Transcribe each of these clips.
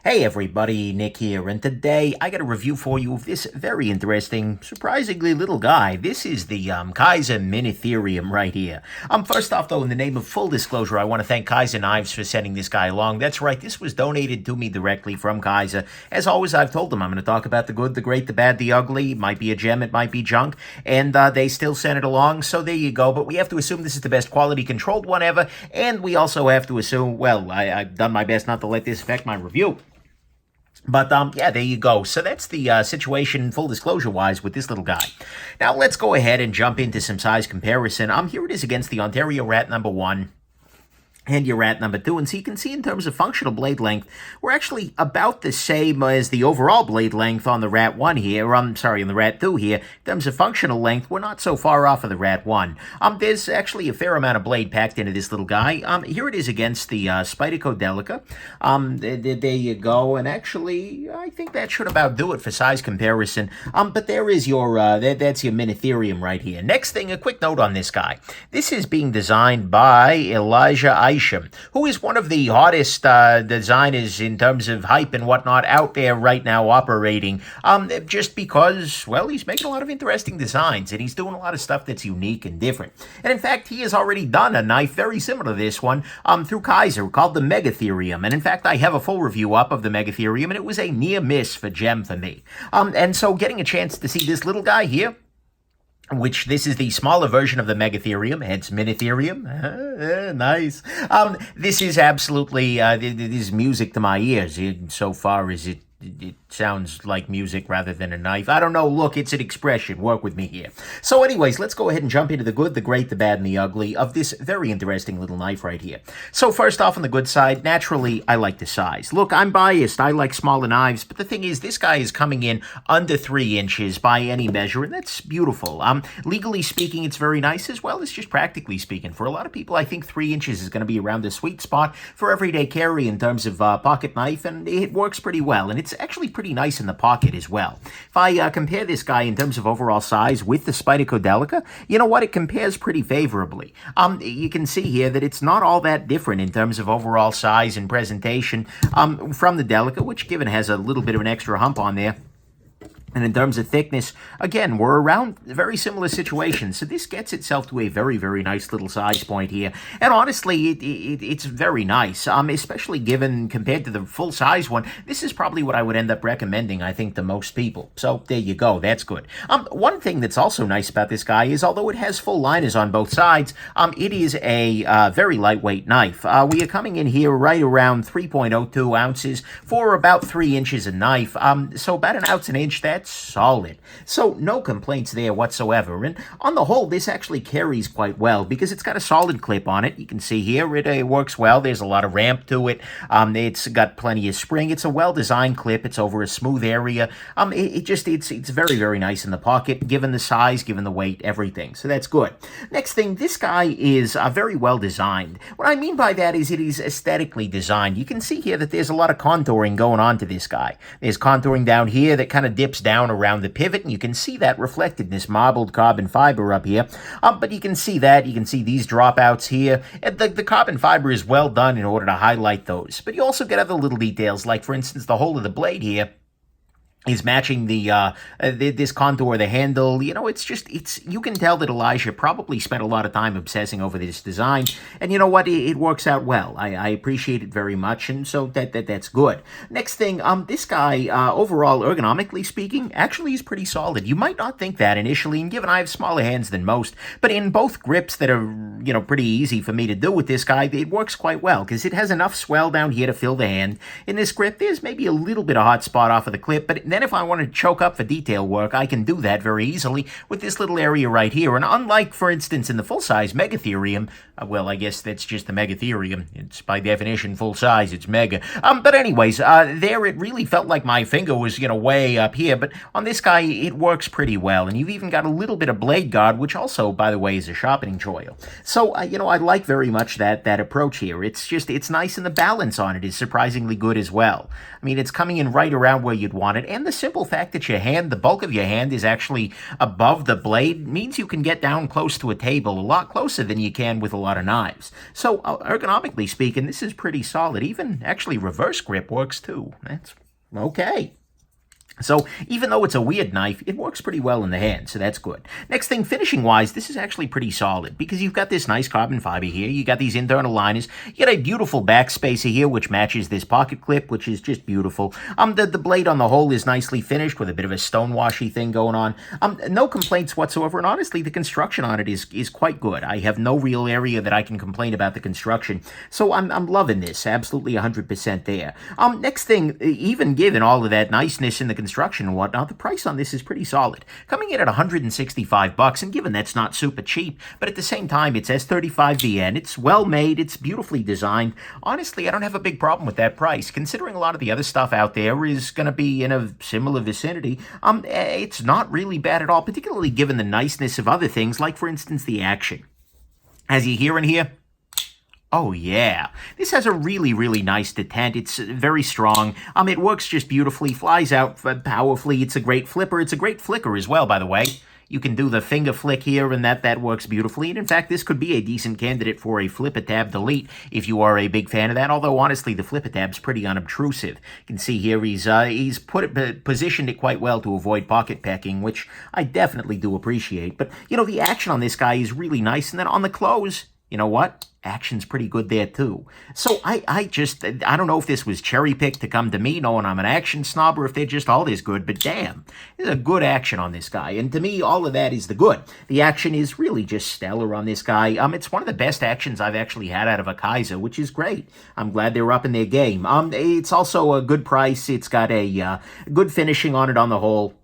Hey everybody, Nick here, and today I got a review for you of this very interesting, surprisingly little guy. This is the Kizer Minitherium right here. First off though, in the name of full disclosure, I want to thank Kizer Knives for sending this guy along. That's right, this was donated to me directly from Kizer. As always, I've told them I'm going to talk about the good, the great, the bad, the ugly. It might be a gem, it might be junk, and they still sent it along, so there you go. But we have to assume this is the best quality controlled one ever, and we also have to assume, well, I've done my best not to let this affect my review. But, yeah, there you go. So that's the situation, full disclosure-wise, with this little guy. Now, let's go ahead and jump into some size comparison. Here it is against the Ontario Rat number 1. And your Rat number 2, and so you can see in terms of functional blade length, we're actually about the same as the overall blade length on the Rat 1 here, on the Rat 2 here. In terms of functional length, we're not so far off of the Rat 1. There's actually a fair amount of blade packed into this little guy. Here it is against the Spidicodelica. There you go, and actually, I think that should about do it for size comparison. But there is your, that's your Megatherium right here. Next thing, a quick note on this guy. This is being designed by Isham, who is one of the hottest designers in terms of hype and whatnot out there right now operating, just because, well, he's making a lot of interesting designs, and he's doing a lot of stuff that's unique and different. And in fact, he has already done a knife very similar to this one through Kizer called the Megatherium. And in fact, I have a full review up of the Megatherium, and it was a near miss for gem for me. And so getting a chance to see this little guy here, which this is the smaller version of the Megatherium, hence Minitherium. Nice. This is absolutely, this is music to my ears, insofar as it sounds like music rather than a knife. I don't know. Look, it's an expression. Work with me here. So anyways, let's go ahead and jump into the good, the great, the bad, and the ugly of this very interesting little knife right here. So first off, on the good side, naturally, I like the size. Look, I'm biased. I like smaller knives, but the thing is, this guy is coming in under 3 inches by any measure, and that's beautiful. Legally speaking, it's very nice, as well as just practically speaking. For a lot of people, I think 3 inches is going to be around the sweet spot for everyday carry in terms of pocket knife, and it works pretty well, and it's actually pretty nice in the pocket as well. If I compare this guy in terms of overall size with the Spidicodelica, you know what? It compares pretty favorably. You can see here that it's not all that different in terms of overall size and presentation from the Delica, which given has a little bit of an extra hump on there. And in terms of thickness, again, we're around very similar situations. So this gets itself to a very, very nice little size point here. And honestly, it's very nice, especially given compared to the full-size one. This is probably what I would end up recommending, I think, to most people. So there you go. That's good. One thing that's also nice about this guy is, although it has full liners on both sides, it is a very lightweight knife. We are coming in here right around 3.02 ounces for about 3 inches of knife. So about 1 ounce an inch, that's solid. So no complaints there whatsoever. And on the whole, this actually carries quite well because it's got a solid clip on it. You can see here it works well. There's a lot of ramp to it. It's got plenty of spring. It's a well-designed clip. It's over a smooth area. It's very, very nice in the pocket, given the size, given the weight, everything. So that's good. Next thing, this guy is very well designed. What I mean by that is it is aesthetically designed. You can see here that there's a lot of contouring going on to this guy. There's contouring down here that kind of dips down around the pivot, and you can see that reflected in this marbled carbon fiber up here. But you can see that. You can see these dropouts here. The carbon fiber is well done in order to highlight those. But you also get other little details, like, for instance, the hole of the blade here is matching the this contour of the handle. You know, you can tell that Elijah probably spent a lot of time obsessing over this design, and you know what, it works out well. I appreciate it very much, and so that's good. Next thing, this guy, overall, ergonomically speaking, actually is pretty solid. You might not think that initially, and given I have smaller hands than most, but in both grips that are, you know, pretty easy for me to do with this guy, it works quite well, because it has enough swell down here to fill the hand. In this grip, there's maybe a little bit of hot spot off of the clip, but then if I want to choke up for detail work, I can do that very easily with this little area right here. And unlike, for instance, in the full-size Megatherium, well, I guess that's just the Megatherium. It's by definition full-size. It's mega. But anyways, there it really felt like my finger was, you know, way up here. But on this guy, it works pretty well. And you've even got a little bit of blade guard, which also, by the way, is a sharpening choil. So, you know, I like very much that approach here. It's nice, and the balance on it is surprisingly good as well. I mean, it's coming in right around where you'd want it. And and the simple fact that the bulk of your hand is actually above the blade means you can get down close to a table a lot closer than you can with a lot of knives. So ergonomically speaking, this is pretty solid. Even actually reverse grip works too. That's okay. So even though it's a weird knife, it works pretty well in the hand, so that's good. Next thing, finishing-wise, this is actually pretty solid because you've got this nice carbon fiber here. You got these internal liners. You got a beautiful back spacer here, which matches this pocket clip, which is just beautiful. The blade on the whole is nicely finished with a bit of a stonewashy thing going on. No complaints whatsoever, and honestly, the construction on it is quite good. I have no real area that I can complain about the construction, so I'm loving this. Absolutely 100% there. Next thing, even given all of that niceness in the construction and whatnot, the price on this is pretty solid, coming in at $165. And given that's not super cheap, but at the same time it's S35VN, it's well made, it's beautifully designed. Honestly, I don't have a big problem with that price, considering a lot of the other stuff out there is going to be in a similar vicinity. It's not really bad at all, particularly given the niceness of other things, like for instance the action. As you hear in here. Oh, yeah. This has a really, really nice detent. It's very strong. It works just beautifully, flies out powerfully. It's a great flipper. It's a great flicker as well, by the way. You can do the finger flick here, and that works beautifully. And in fact, this could be a decent candidate for a flipper tab delete if you are a big fan of that. Although, honestly, the flipper tab's pretty unobtrusive. You can see here he's positioned it quite well to avoid pocket pecking, which I definitely do appreciate. But, the action on this guy is really nice. And then on the close, you know what? Action's pretty good there too. So I don't know if this was cherry-picked to come to me knowing I'm an action snob or if they're just all this good, but damn, there's a good action on this guy. And to me, all of that is the good. The action is really just stellar on this guy. It's one of the best actions I've actually had out of a Kizer, which is great. I'm glad they're up in their game. It's also a good price. It's got a good finishing on it on the whole.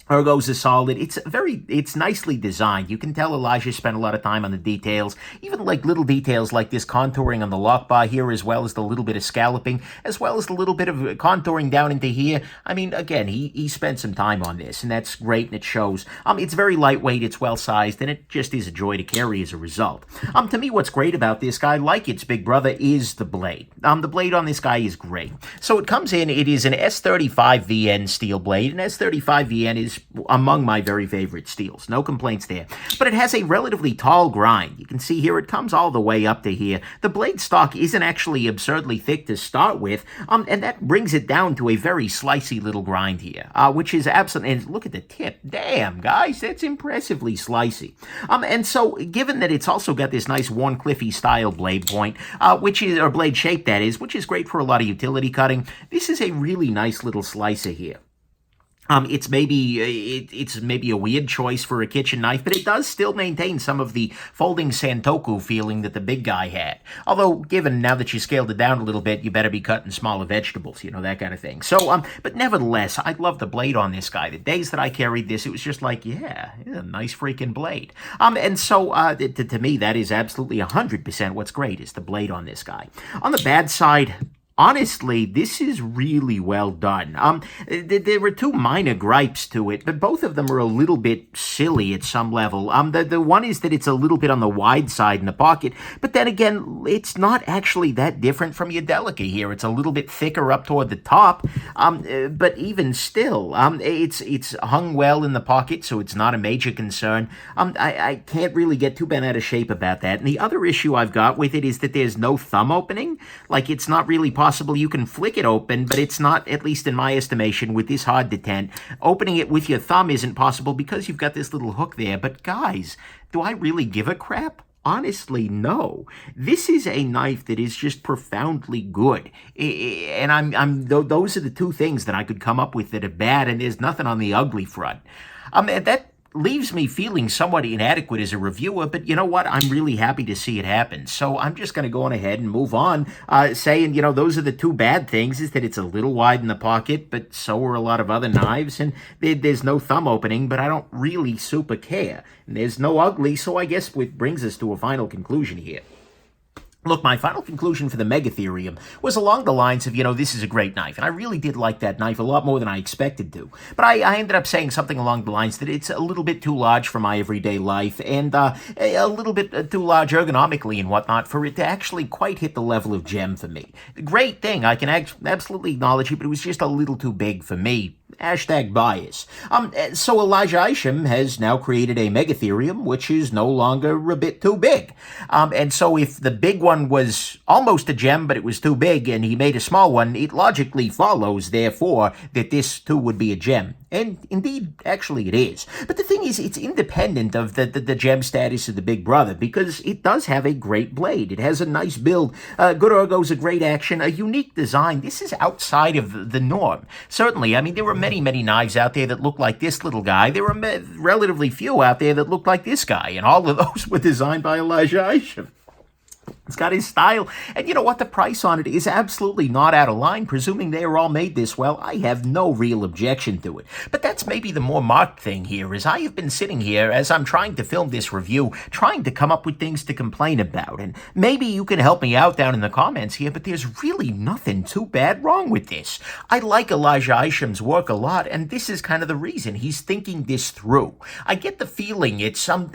Ergos is solid. It's nicely designed. You can tell Elijah spent a lot of time on the details, even like little details like this contouring on the lock bar here, as well as the little bit of scalloping, as well as the little bit of contouring down into here. I mean, again, he spent some time on this, and that's great, and it shows. It's very lightweight, it's well-sized, and it just is a joy to carry as a result. To me, what's great about this guy, like its big brother, is the blade. The blade on this guy is great. So it comes in, it is an S35VN steel blade, and S35VN is among my very favorite steels. No complaints there. But it has a relatively tall grind. You can see here it comes all the way up to here. The blade stock isn't actually absurdly thick to start with, and that brings it down to a very slicey little grind here, which is absolutely, and look at the tip. Damn, guys, that's impressively slicey. And so, given that it's also got this nice Warncliffe style blade point, or blade shape that is, which is great for a lot of utility cutting, this is a really nice little slicer here. It's maybe a weird choice for a kitchen knife, but it does still maintain some of the folding Santoku feeling that the big guy had. Although, given now that you scaled it down a little bit, you better be cutting smaller vegetables, that kind of thing. So, but nevertheless, I love the blade on this guy. The days that I carried this, it was just like, yeah, it's a nice freaking blade. And so, to me, that is absolutely 100% what's great is the blade on this guy. On the bad side, honestly, this is really well done. There were two minor gripes to it, but both of them are a little bit silly at some level. The one is that it's a little bit on the wide side in the pocket, but then again, it's not actually that different from your Delica here. It's a little bit thicker up toward the top, but even still, it's hung well in the pocket, so it's not a major concern. I can't really get too bent out of shape about that. And the other issue I've got with it is that there's no thumb opening. Like, it's not really possible. You can flick it open, but it's not, at least in my estimation, with this hard detent. Opening it with your thumb isn't possible because you've got this little hook there. But guys, do I really give a crap? Honestly, no. This is a knife that is just profoundly good. And those are the two things that I could come up with that are bad, and there's nothing on the ugly front. That leaves me feeling somewhat inadequate as a reviewer, but you know what? I'm really happy to see it happen. So I'm just going to go on ahead and move on, saying, those are the two bad things, is that it's a little wide in the pocket, but so are a lot of other knives, and there's no thumb opening, but I don't really super care. And there's no ugly, so I guess it brings us to a final conclusion here. Look, my final conclusion for the Megatherium was along the lines of, this is a great knife. And I really did like that knife a lot more than I expected to. But I ended up saying something along the lines that it's a little bit too large for my everyday life and a little bit too large ergonomically and whatnot for it to actually quite hit the level of gem for me. Great thing. I can absolutely acknowledge it, but it was just a little too big for me. Hashtag bias. So Elijah Isham has now created a Megatherium, which is no longer a bit too big. And so if the big one was almost a gem, but it was too big, and he made a small one, it logically follows, therefore, that this too would be a gem. And indeed, actually it is. But the thing is, it's independent of the gem status of the Big Brother, because it does have a great blade. It has a nice build, good ergos, a great action, a unique design. This is outside of the norm. Certainly, I mean, there were many, many knives out there that look like this little guy. There were relatively few out there that looked like this guy, and all of those were designed by Elijah Isham. It's got his style, and you know what? The price on it is absolutely not out of line. Presuming they are all made this well, I have no real objection to it. But that's maybe the more marked thing here, is I have been sitting here as I'm trying to film this review, trying to come up with things to complain about. And maybe you can help me out down in the comments here, but there's really nothing too bad wrong with this. I like Elijah Isham's work a lot, and this is kind of the reason. He's thinking this through. I get the feeling at some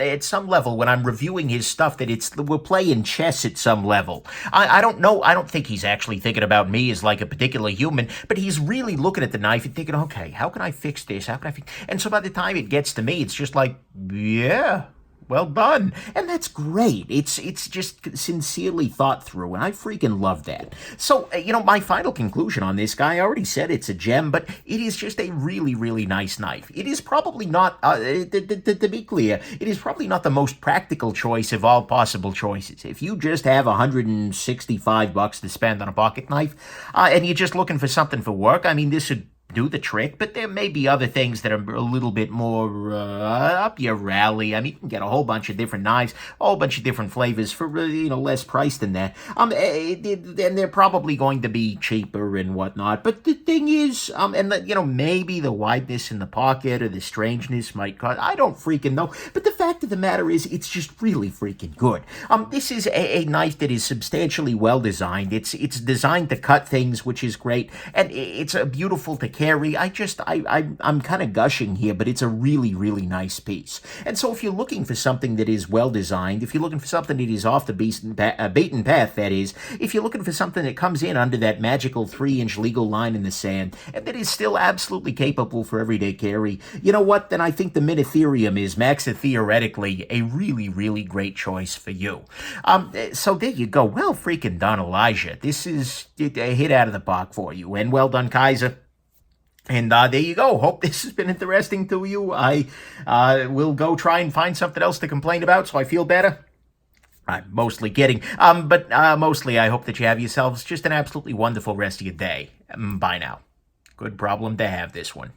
level when I'm reviewing his stuff that we're playing chess at some level. I don't know. I don't think he's actually thinking about me as like a particular human, but he's really looking at the knife and thinking, okay, how can I fix this? How can I fix? And so by the time it gets to me, it's just like, yeah, well done. And that's great. It's just sincerely thought through, and I freaking love that. So, my final conclusion on this guy, I already said it's a gem, but it is just a really, really nice knife. It is probably not, to be clear, it is probably not the most practical choice of all possible choices. If you just have $165 to spend on a pocket knife, and you're just looking for something for work, I mean, this would do the trick, but there may be other things that are a little bit more up your alley. I mean, you can get a whole bunch of different knives, a whole bunch of different flavors for less price than that. And they're probably going to be cheaper and whatnot. But the thing is, maybe the wideness in the pocket or the strangeness might cause. I don't freaking know. But the fact of the matter is, it's just really freaking good. This is a knife that is substantially well designed. It's designed to cut things, which is great, and it's beautiful to carry. I'm kind of gushing here, but it's a really, really nice piece. And so if you're looking for something that is well designed, if you're looking for something that is off the beaten path, that is, if you're looking for something that comes in under that magical 3-inch legal line in the sand, and that is still absolutely capable for everyday carry, you know what? Then I think the Minitherium is, theoretically, a really, really great choice for you. So there you go. Well freaking done, Elijah. This is a hit out of the park for you. And well done, Kizer. And there you go. Hope this has been interesting to you. I will go try and find something else to complain about so I feel better. I'm mostly kidding. But mostly I hope that you have yourselves just an absolutely wonderful rest of your day. Bye now. Good problem to have, this one.